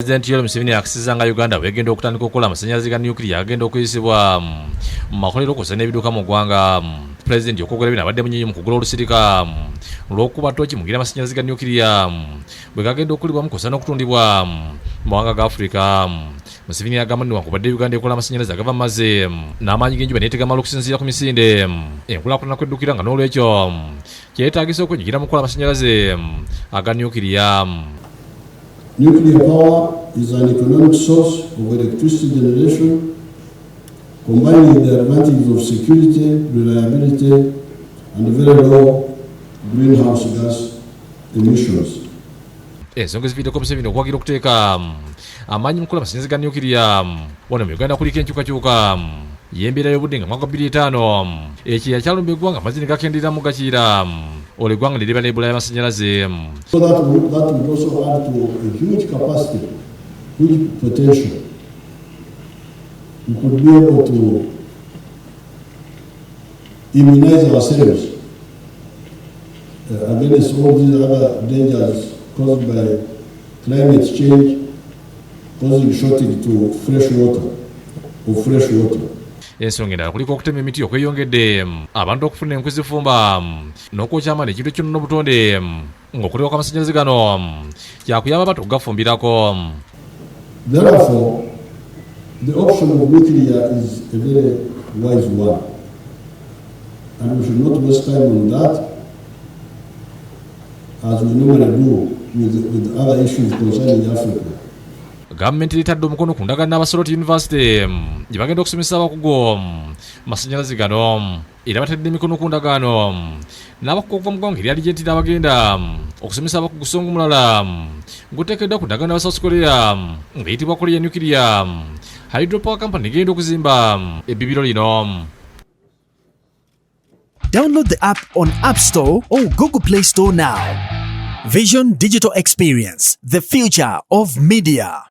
President Yoweri Museveni akisizanga Uganda bwegenda okutandika okukola amasannyalaze ga nuclear agenda okuyisibwa mu makolero okuzana ebiduka mu ggwanga. President okwogera bino abadde munyinyi mu kugula olusirika olw'okuba ttooki mugira amasannyalaze ga nuclear bwe gagenda okukolebwamu kusa n'okutundibwa mu mawanga ga Africa. Museveni agamba nti wankubadde Uganda ekola amasannyalaze agava mu mazzi n'amaanyi g'enjuba neetegamala okusinziira ku misinde enkulaakulana kw'eddukira nga n'olwekyo kyetaagisa okwenyigira mu kukola amasannyalaze aga nuclear. Nuclear power is an economic source of electricity generation, combining the advantages of security, reliability, and very low greenhouse gas emissions. Ensonga eziviiriddeko Museveni okwagira okuteeka amaanyi mu kukola amasannyalaze ga nuclear wano mu Uganda kuliko enkyukakyuka y'embeera y'obudde nga mwaka 2005 ekyeya kyalumba eggwanga amazzi ne gakendeera mu gakiira olwo eggwanga ne liba n'ebbula y'amasannyalaze. So that would also add to a huge capacity, huge potential. We could be able to immunize ourselves against all these other dangers caused by climate change, causing shortage to fresh water. Ensonga endala kuliko okutema emiti okweyongedde, abantu okufuna enkwi zifumba n'okwokya amaanyi ekintu kyono n'obutonde ng'okuteebwa kw'amasannyalaze gano kyakuyamba abato okugafumbirako. Therefore, the option of nuclear is a very wise one, and we should not waste time on that as we normally do with other issues concerning Africa. Gavumenti litadde omukono ku ndagaano n'Abasoroti University gye bagenda okusomesa abakugu masannyalaze gano, era batadde emikono ku ndagaano n'abakugu okuva mu ggwanga eryali gyentira abagenda okusomesa abakugu songa omulala ng'oteekeddwa ku ndagaano ya South Korea ng'eyitibwa Korea Nuclear Hydropower Company egenda okuzimba ebbibiro lino. Download the app on App Store or Google Play Store now. Vision Digital Experience, the future of media.